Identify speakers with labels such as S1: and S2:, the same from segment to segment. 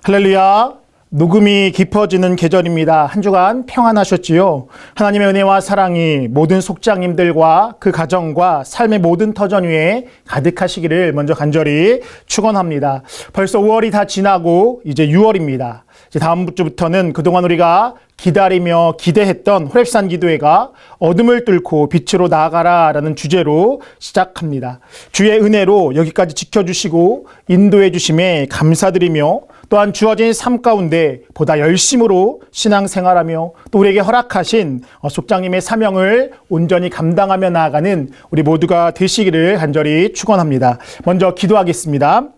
S1: 할렐루야. 녹음이 깊어지는 계절입니다. 한 주간 평안하셨지요? 하나님의 은혜와 사랑이 모든 속장님들과 그 가정과 삶의 모든 터전 위에 가득하시기를 먼저 간절히 축원합니다. 벌써 5월이 다 지나고 이제 6월입니다. 이제 다음 주부터는 그동안 우리가 기다리며 기대했던 호렙산 기도회가 어둠을 뚫고 빛으로 나아가라라는 주제로 시작합니다. 주의 은혜로 여기까지 지켜주시고 인도해 주심에 감사드리며 또한 주어진 삶 가운데 보다 열심으로 신앙생활하며 또 우리에게 허락하신 속장님의 사명을 온전히 감당하며 나아가는 우리 모두가 되시기를 간절히 축원합니다. 먼저 기도하겠습니다.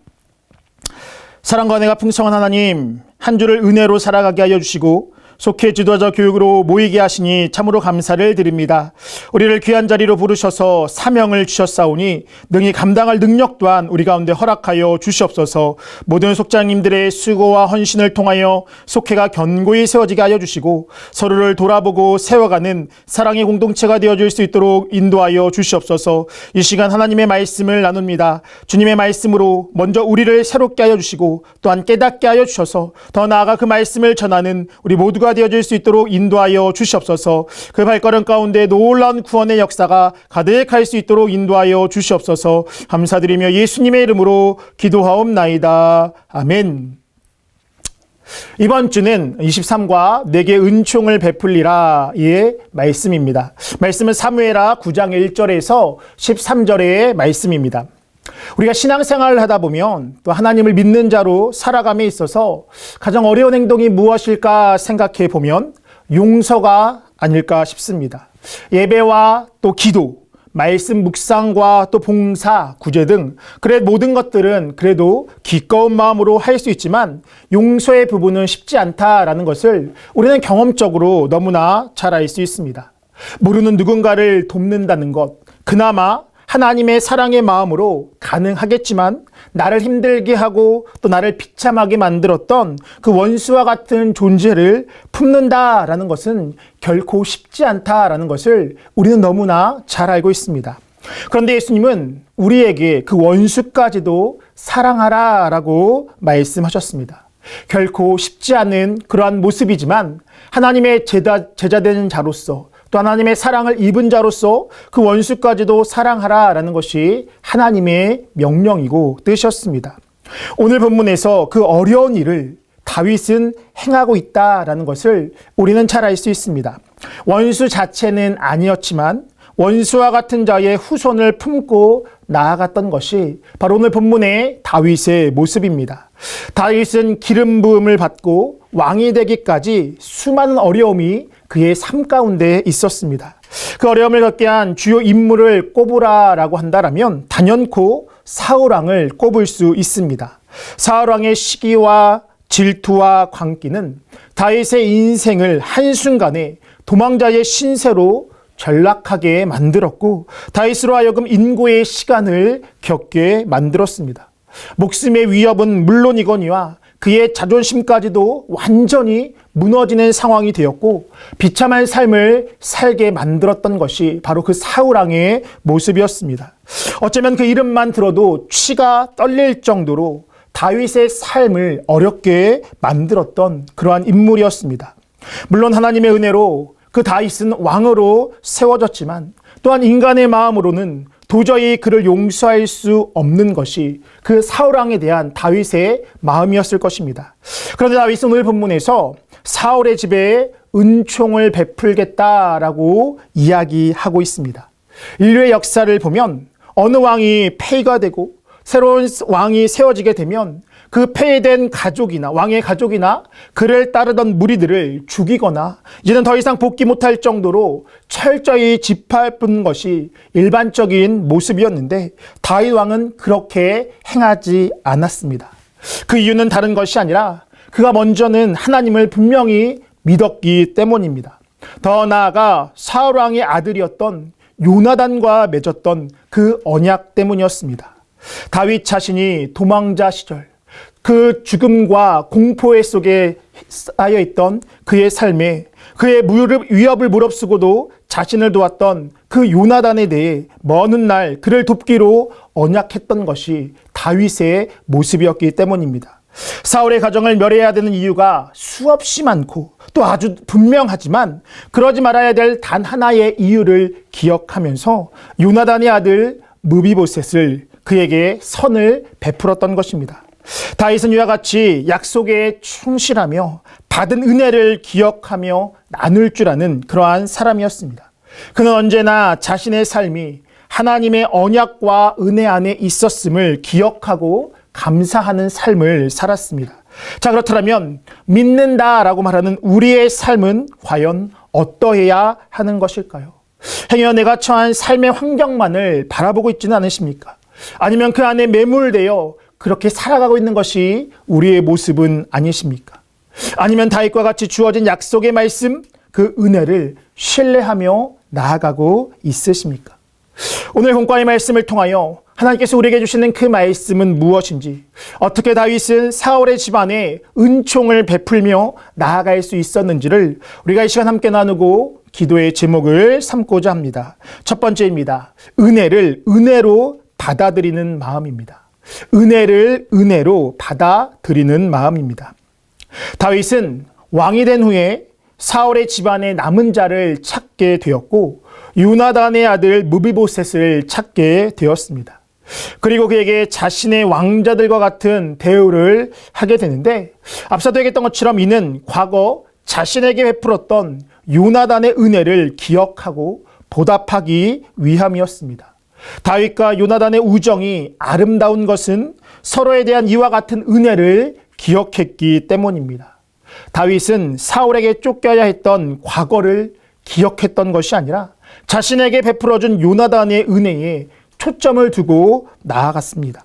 S1: 사랑과 은혜가 풍성한 하나님, 한 주를 은혜로 살아가게 하여 주시고 속해 지도자 교육으로 모이게 하시니 참으로 감사를 드립니다. 우리를 귀한 자리로 부르셔서 사명을 주셨사오니 능히 감당할 능력 또한 우리 가운데 허락하여 주시옵소서. 모든 속장님들의 수고와 헌신을 통하여 속해가 견고히 세워지게 하여 주시고 서로를 돌아보고 세워가는 사랑의 공동체가 되어줄 수 있도록 인도하여 주시옵소서. 이 시간 하나님의 말씀을 나눕니다. 주님의 말씀으로 먼저 우리를 새롭게 하여 주시고 또한 깨닫게 하여 주셔서 더 나아가 그 말씀을 전하는 우리 모두가 되어질 수 있도록 인도하여 주시옵소서. 그 발걸음 가운데 놀라운 구원의 역사가 가득할 수 있도록 인도하여 주시옵소서. 감사드리며 예수님의 이름으로 기도하옵나이다. 아멘. 이번 주는 23과 내게 은총을 베풀리라 의 말씀입니다. 말씀은 사무엘하 9장 1절에서 13절의 말씀입니다. 우리가 신앙생활을 하다 보면 또 하나님을 믿는 자로 살아감에 있어서 가장 어려운 행동이 무엇일까 생각해 보면 용서가 아닐까 싶습니다. 예배와 또 기도, 말씀 묵상과 또 봉사, 구제 등 모든 것들은 그래도 기꺼운 마음으로 할 수 있지만 용서의 부분은 쉽지 않다라는 것을 우리는 경험적으로 너무나 잘 알 수 있습니다. 모르는 누군가를 돕는다는 것, 그나마 하나님의 사랑의 마음으로 가능하겠지만 나를 힘들게 하고 또 나를 비참하게 만들었던 그 원수와 같은 존재를 품는다라는 것은 결코 쉽지 않다라는 것을 우리는 너무나 잘 알고 있습니다. 그런데 예수님은 우리에게 그 원수까지도 사랑하라라고 말씀하셨습니다. 결코 쉽지 않은 그러한 모습이지만 하나님의 제자된 자로서 또 하나님의 사랑을 입은 자로서 그 원수까지도 사랑하라라는 것이 하나님의 명령이고 뜻이었습니다. 오늘 본문에서 그 어려운 일을 다윗은 행하고 있다라는 것을 우리는 잘 알 수 있습니다. 원수 자체는 아니었지만 원수와 같은 자의 후손을 품고 나아갔던 것이 바로 오늘 본문의 다윗의 모습입니다. 다윗은 기름 부음을 받고 왕이 되기까지 수많은 어려움이 그의 삶 가운데 있었습니다. 그 어려움을 겪게 한 주요 인물을 꼽으라라고 한다면 단연코 사울왕을 꼽을 수 있습니다. 사울왕의 시기와 질투와 광기는 다윗의 인생을 한순간에 도망자의 신세로 전락하게 만들었고 다윗으로 하여금 인고의 시간을 겪게 만들었습니다. 목숨의 위협은 물론이거니와 그의 자존심까지도 완전히 무너지는 상황이 되었고 비참한 삶을 살게 만들었던 것이 바로 그 사울왕의 모습이었습니다. 어쩌면 그 이름만 들어도 치가 떨릴 정도로 다윗의 삶을 어렵게 만들었던 그러한 인물이었습니다. 물론 하나님의 은혜로 그 다윗은 왕으로 세워졌지만 또한 인간의 마음으로는 도저히 그를 용서할 수 없는 것이 그 사울왕에 대한 다윗의 마음이었을 것입니다. 그런데 다윗은 오늘 본문에서 사울의 집에 은총을 베풀겠다라고 이야기하고 있습니다. 인류의 역사를 보면 어느 왕이 폐위가 되고 새로운 왕이 세워지게 되면 그 폐위된 가족이나 왕의 가족이나 그를 따르던 무리들을 죽이거나 이제는 더 이상 복귀 못할 정도로 철저히 짓밟은 것이 일반적인 모습이었는데 다윗 왕은 그렇게 행하지 않았습니다. 그 이유는 다른 것이 아니라 그가 먼저는 하나님을 분명히 믿었기 때문입니다. 더 나아가 사울 왕의 아들이었던 요나단과 맺었던 그 언약 때문이었습니다. 다윗 자신이 도망자 시절 그 죽음과 공포 속에 쌓여있던 그의 삶에 그의 위협을 무릅쓰고도 자신을 도왔던 그 요나단에 대해 먼 훗날 그를 돕기로 언약했던 것이 다윗의 모습이었기 때문입니다. 사울의 가정을 멸해야 되는 이유가 수없이 많고 또 아주 분명하지만 그러지 말아야 될 단 하나의 이유를 기억하면서 요나단의 아들 무비보셋을 그에게 선을 베풀었던 것입니다. 다윗은 이와 같이 약속에 충실하며 받은 은혜를 기억하며 나눌 줄 아는 그러한 사람이었습니다. 그는 언제나 자신의 삶이 하나님의 언약과 은혜 안에 있었음을 기억하고 감사하는 삶을 살았습니다. 자, 그렇다면 믿는다라고 말하는 우리의 삶은 과연 어떠해야 하는 것일까요? 행여 내가 처한 삶의 환경만을 바라보고 있지는 않으십니까? 아니면 그 안에 매몰되어 그렇게 살아가고 있는 것이 우리의 모습은 아니십니까? 아니면 다윗과 같이 주어진 약속의 말씀, 그 은혜를 신뢰하며 나아가고 있으십니까? 오늘 본문의 말씀을 통하여 하나님께서 우리에게 주시는 그 말씀은 무엇인지, 어떻게 다윗은 사울의 집안에 은총을 베풀며 나아갈 수 있었는지를 우리가 이 시간 함께 나누고 기도의 제목을 삼고자 합니다. 첫 번째입니다. 은혜를 은혜로 받아들이는 마음입니다. 은혜를 은혜로 받아들이는 마음입니다. 다윗은 왕이 된 후에 사울의 집안의 남은 자를 찾게 되었고 요나단의 아들 무비보셋을 찾게 되었습니다. 그리고 그에게 자신의 왕자들과 같은 대우를 하게 되는데, 앞서도 얘기했던 것처럼 이는 과거 자신에게 베풀었던 요나단의 은혜를 기억하고 보답하기 위함이었습니다. 다윗과 요나단의 우정이 아름다운 것은 서로에 대한 이와 같은 은혜를 기억했기 때문입니다. 다윗은 사울에게 쫓겨야 했던 과거를 기억했던 것이 아니라 자신에게 베풀어준 요나단의 은혜에 초점을 두고 나아갔습니다.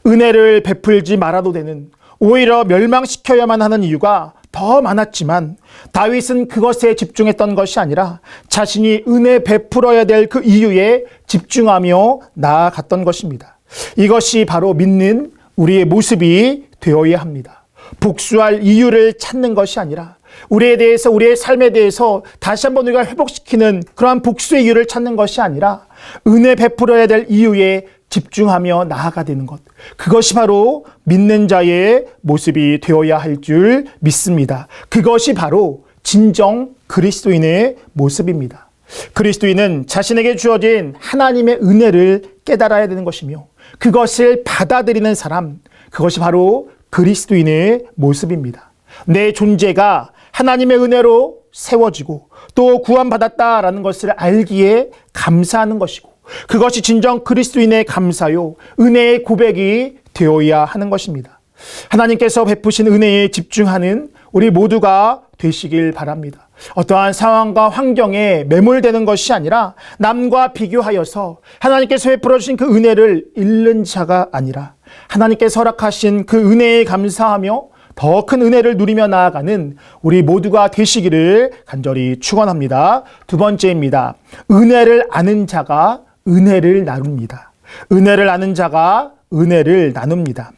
S1: 은혜를 베풀지 말아도 되는, 오히려 멸망시켜야만 하는 이유가 더 많았지만 다윗은 그것에 집중했던 것이 아니라 자신이 은혜 베풀어야 될 그 이유에 집중하며 나아갔던 것입니다. 이것이 바로 믿는 우리의 모습이 되어야 합니다. 복수할 이유를 찾는 것이 아니라 우리에 대해서, 우리의 삶에 대해서 다시 한번 우리가 회복시키는 그러한 복수의 이유를 찾는 것이 아니라 은혜 베풀어야 될 이유에 집중하며 나아가야 되는 것, 그것이 바로 믿는 자의 모습이 되어야 할 줄 믿습니다. 그것이 바로 진정 그리스도인의 모습입니다. 그리스도인은 자신에게 주어진 하나님의 은혜를 깨달아야 되는 것이며 그것을 받아들이는 사람, 그것이 바로 그리스도인의 모습입니다. 내 존재가 하나님의 은혜로 세워지고 또 구원받았다라는 것을 알기에 감사하는 것이고, 그것이 진정 그리스도인의 감사요, 은혜의 고백이 되어야 하는 것입니다. 하나님께서 베푸신 은혜에 집중하는 우리 모두가 되시길 바랍니다. 어떠한 상황과 환경에 매몰되는 것이 아니라 남과 비교하여서 하나님께서 베풀어 주신 그 은혜를 잃는 자가 아니라 하나님께서 허락하신 그 은혜에 감사하며 더 큰 은혜를 누리며 나아가는 우리 모두가 되시기를 간절히 축원합니다. 두 번째입니다. 은혜를 아는 자가 은혜를 나눕니다. 은혜를 아는 자가 은혜를 나눕니다.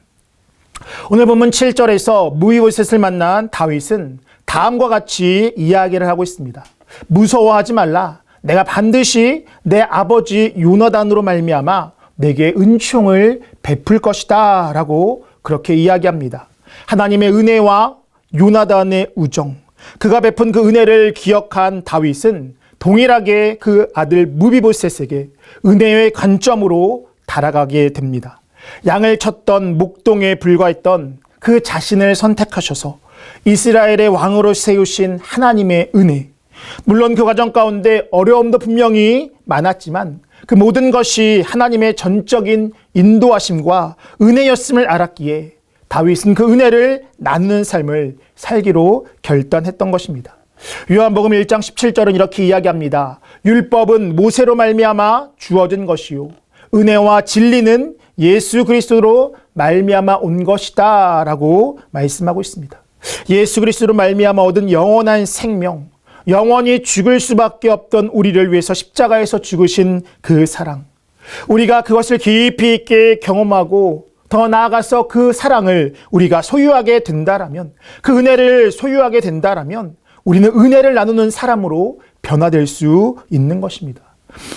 S1: 오늘 본문 7절에서 무비보셋을 만난 다윗은 다음과 같이 이야기를 하고 있습니다. 무서워하지 말라. 내가 반드시 내 아버지 요나단으로 말미암아 내게 은총을 베풀 것이다 라고 그렇게 이야기합니다. 하나님의 은혜와 요나단의 우정, 그가 베푼 그 은혜를 기억한 다윗은 동일하게 그 아들 무비보셋에게 은혜의 관점으로 달아가게 됩니다. 양을 쳤던 목동에 불과했던 그 자신을 선택하셔서 이스라엘의 왕으로 세우신 하나님의 은혜, 물론 그 과정 가운데 어려움도 분명히 많았지만 그 모든 것이 하나님의 전적인 인도하심과 은혜였음을 알았기에 다윗은 그 은혜를 나누는 삶을 살기로 결단했던 것입니다. 요한복음 1장 17절은 이렇게 이야기합니다. 율법은 모세로 말미암아 주어진 것이요 은혜와 진리는 예수 그리스도로 말미암아 온 것이다 라고 말씀하고 있습니다. 예수 그리스도로 말미암아 얻은 영원한 생명, 영원히 죽을 수밖에 없던 우리를 위해서 십자가에서 죽으신 그 사랑, 우리가 그것을 깊이 있게 경험하고 더 나아가서 그 사랑을 우리가 소유하게 된다라면, 그 은혜를 소유하게 된다라면 우리는 은혜를 나누는 사람으로 변화될 수 있는 것입니다.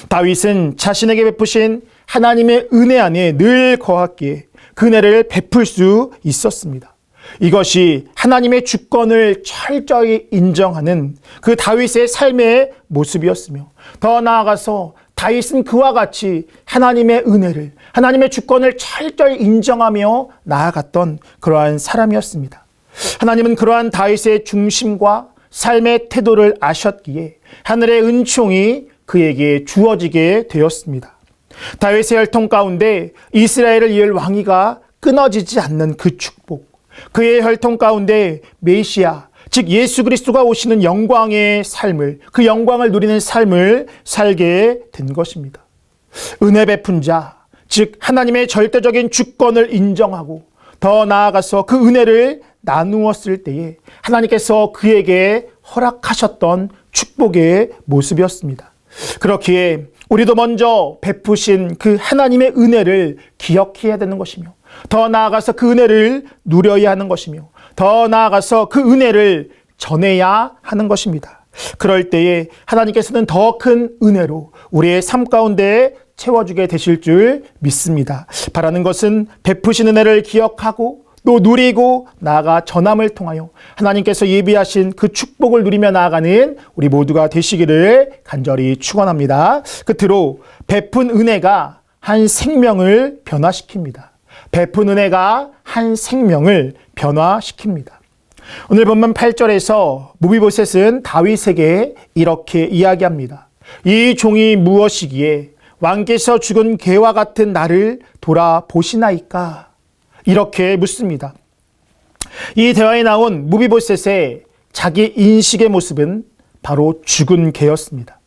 S1: 다윗은 자신에게 베푸신 하나님의 은혜 안에 늘 거하기에 그 은혜를 베풀 수 있었습니다. 이것이 하나님의 주권을 철저히 인정하는 그 다윗의 삶의 모습이었으며, 더 나아가서 다윗은 그와 같이 하나님의 은혜를, 하나님의 주권을 철저히 인정하며 나아갔던 그러한 사람이었습니다. 하나님은 그러한 다윗의 중심과 삶의 태도를 아셨기에 하늘의 은총이 그에게 주어지게 되었습니다. 다윗의 혈통 가운데 이스라엘을 이을 왕위가 끊어지지 않는 그 축복, 그의 혈통 가운데 메시아, 즉 예수 그리스도가 오시는 영광의 삶을, 그 영광을 누리는 삶을 살게 된 것입니다. 은혜 베푼 자, 즉 하나님의 절대적인 주권을 인정하고 더 나아가서 그 은혜를 나누었을 때에 하나님께서 그에게 허락하셨던 축복의 모습이었습니다. 그렇기에 우리도 먼저 베푸신 그 하나님의 은혜를 기억해야 되는 것이며, 더 나아가서 그 은혜를 누려야 하는 것이며, 더 나아가서 그 은혜를 전해야 하는 것입니다. 그럴 때에 하나님께서는 더 큰 은혜로 우리의 삶 가운데 채워주게 되실 줄 믿습니다. 바라는 것은 베푸신 은혜를 기억하고 또 누리고 나아가 전함을 통하여 하나님께서 예비하신 그 축복을 누리며 나아가는 우리 모두가 되시기를 간절히 축원합니다. 끝으로 베푼 은혜가 한 생명을 변화시킵니다. 베푼 은혜가 한 생명을 변화시킵니다. 오늘 본문 8절에서 무비보셋은 다윗에게 이렇게 이야기합니다. 이 종이 무엇이기에 왕께서 죽은 개와 같은 나를 돌아보시나이까? 이렇게 묻습니다. 이 대화에 나온 무비보셋의 자기 인식의 모습은 바로 죽은 개였습니다.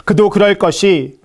S1: 그도 그럴 것이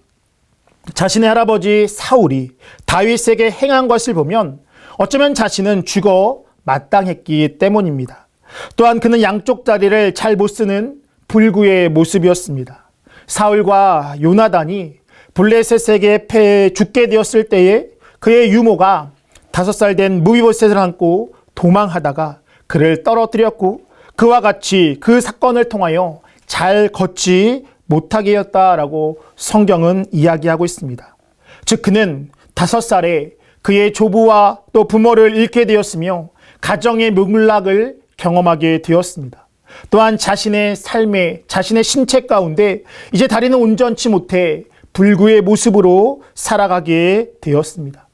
S1: 자신의 할아버지 사울이 다윗에게 행한 것을 보면 어쩌면 자신은 죽어 마땅했기 때문입니다. 또한 그는 양쪽 다리를 잘 못 쓰는 불구의 모습이었습니다. 사울과 요나단이 블레셋에게 패해 죽게 되었을 때에 그의 유모가 5살 된 무비보셋을 안고 도망하다가 그를 떨어뜨렸고, 그와 같이 그 사건을 통하여 잘 걷지 못하게 했다라고 성경은 이야기하고 있습니다. 즉 그는 5살에 그의 조부와 또 부모를 잃게 되었으며 가정의 몰락을 경험하게 되었습니다. 또한 자신의 삶에, 자신의 신체 가운데 이제 다리는 온전치 못해 불구의 모습으로 살아가게 되었습니다.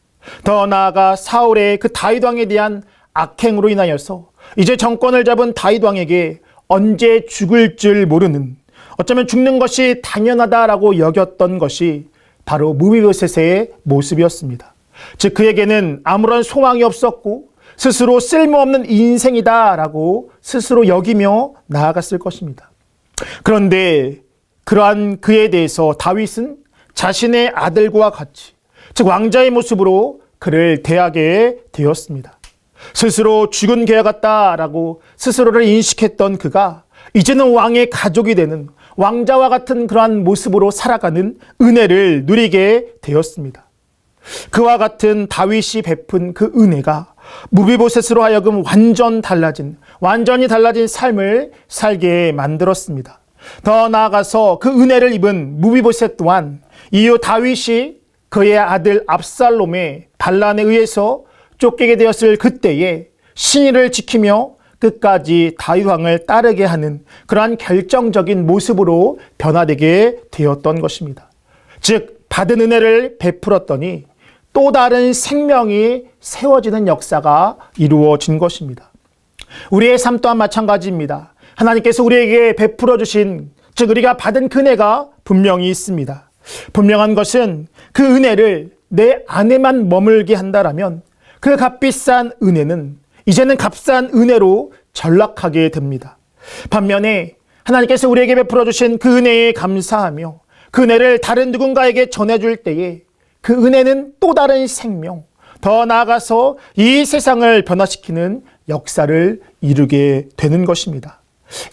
S1: 더 나아가 사울의 그 다윗 왕에 대한 악행으로 인하여서 이제 정권을 잡은 다윗 왕에게 언제 죽을 줄 모르는, 어쩌면 죽는 것이 당연하다라고 여겼던 것이 바로 무비보셋의 모습이었습니다. 즉 그에게는 아무런 소망이 없었고 스스로 쓸모없는 인생이다라고 스스로 여기며 나아갔을 것입니다. 그런데 그러한 그에 대해서 다윗은 자신의 아들과 같이, 즉 왕자의 모습으로 그를 대하게 되었습니다. 스스로 죽은 개와 같다라고 스스로를 인식했던 그가 이제는 왕의 가족이 되는, 왕자와 같은 그러한 모습으로 살아가는 은혜를 누리게 되었습니다. 그와 같은 다윗이 베푼 그 은혜가 무비보셋으로 하여금 완전히 달라진 삶을 살게 만들었습니다. 더 나아가서 그 은혜를 입은 무비보셋 또한 이후 다윗이 그의 아들 압살롬의 반란에 의해서 쫓기게 되었을 그때에 신의를 지키며 끝까지 다윗 왕을 따르게 하는 그러한 결정적인 모습으로 변화되게 되었던 것입니다. 즉 받은 은혜를 베풀었더니 또 다른 생명이 세워지는 역사가 이루어진 것입니다. 우리의 삶 또한 마찬가지입니다. 하나님께서 우리에게 베풀어 주신, 즉 우리가 받은 그 은혜가 분명히 있습니다. 분명한 것은 그 은혜를 내 안에만 머물게 한다라면 그 값비싼 은혜는 이제는 값싼 은혜로 전락하게 됩니다. 반면에 하나님께서 우리에게 베풀어 주신 그 은혜에 감사하며 그 은혜를 다른 누군가에게 전해줄 때에 그 은혜는 또 다른 생명, 더 나아가서 이 세상을 변화시키는 역사를 이루게 되는 것입니다.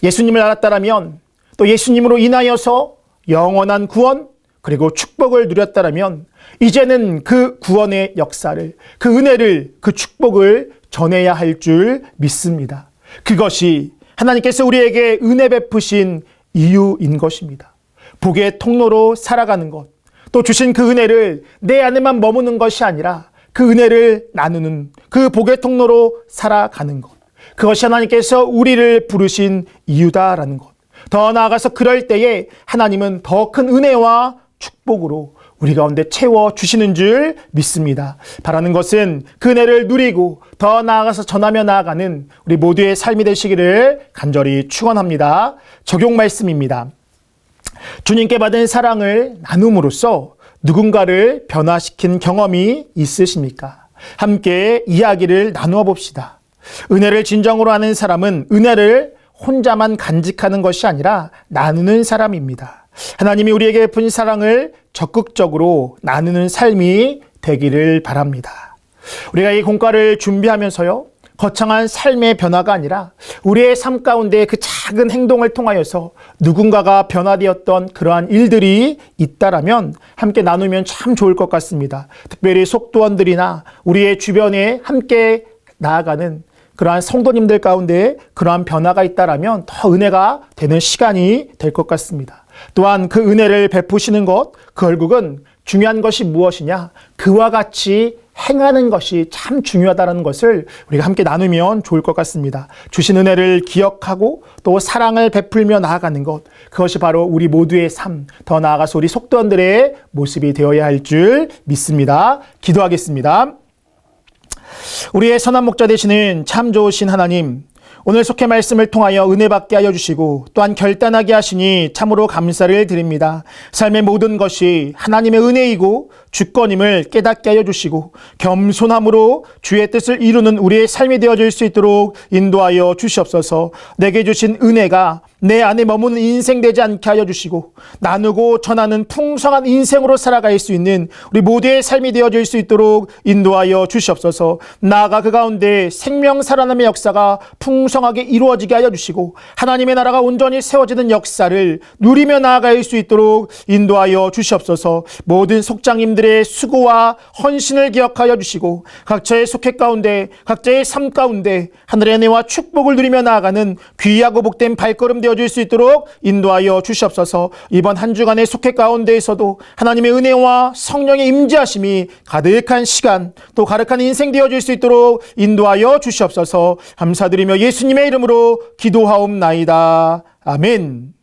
S1: 예수님을 알았다라면, 또 예수님으로 인하여서 영원한 구원 그리고 축복을 누렸다라면 이제는 그 구원의 역사를, 그 은혜를, 그 축복을 전해야 할 줄 믿습니다. 그것이 하나님께서 우리에게 은혜 베푸신 이유인 것입니다. 복의 통로로 살아가는 것, 또 주신 그 은혜를 내 안에만 머무는 것이 아니라 그 은혜를 나누는, 그 복의 통로로 살아가는 것, 그것이 하나님께서 우리를 부르신 이유다라는 것. 더 나아가서 그럴 때에 하나님은 더 큰 은혜와 축복으로 우리 가운데 채워주시는 줄 믿습니다. 바라는 것은 그 은혜를 누리고 더 나아가서 전하며 나아가는 우리 모두의 삶이 되시기를 간절히 축원합니다. 적용 말씀입니다. 주님께 받은 사랑을 나눔으로써 누군가를 변화시킨 경험이 있으십니까? 함께 이야기를 나누어 봅시다. 은혜를 진정으로 아는 사람은 은혜를 혼자만 간직하는 것이 아니라 나누는 사람입니다. 하나님이 우리에게 베푼 사랑을 적극적으로 나누는 삶이 되기를 바랍니다. 우리가 이 공과를 준비하면서요, 거창한 삶의 변화가 아니라 우리의 삶 가운데 그 작은 행동을 통하여서 누군가가 변화되었던 그러한 일들이 있다라면 함께 나누면 참 좋을 것 같습니다. 특별히 속도원들이나 우리의 주변에 함께 나아가는 그러한 성도님들 가운데 그러한 변화가 있다라면 더 은혜가 되는 시간이 될 것 같습니다. 또한 그 은혜를 베푸시는 것, 그 결국은 중요한 것이 무엇이냐? 그와 같이 행하는 것이 참 중요하다는 것을 우리가 함께 나누면 좋을 것 같습니다. 주신 은혜를 기억하고 또 사랑을 베풀며 나아가는 것, 그것이 바로 우리 모두의 삶, 더 나아가서 우리 속도원들의 모습이 되어야 할 줄 믿습니다. 기도하겠습니다. 우리의 선한 목자 되시는 참 좋으신 하나님, 오늘 속해 말씀을 통하여 은혜 받게 하여 주시고 또한 결단하게 하시니 참으로 감사를 드립니다. 삶의 모든 것이 하나님의 은혜이고 주권임을 깨닫게 하여 주시고 겸손함으로 주의 뜻을 이루는 우리의 삶이 되어질 수 있도록 인도하여 주시옵소서. 내게 주신 은혜가 내 안에 머무는 인생 되지 않게 하여 주시고 나누고 전하는 풍성한 인생으로 살아갈 수 있는 우리 모두의 삶이 되어질 수 있도록 인도하여 주시옵소서. 나아가 그 가운데 생명 살아남의 역사가 풍성하게 이루어지게 하여 주시고 하나님의 나라가 온전히 세워지는 역사를 누리며 나아갈 수 있도록 인도하여 주시옵소서. 모든 속장님들의 수고와 헌신을 기억하여 주시고 각자의 속해 가운데 각자의 삶 가운데 하늘의 은혜와 축복을 누리며 나아가는 귀하고 복된 발걸음 되어질 수 있도록 인도하여 주시옵소서. 이번 한 주간의 속해 가운데에서도 하나님의 은혜와 성령의 임재하심이 가득한 시간 또 가득한 인생 되어질 수 있도록 인도하여 주시옵소서. 감사드리며 예수님의 이름으로 기도하옵나이다. 아멘.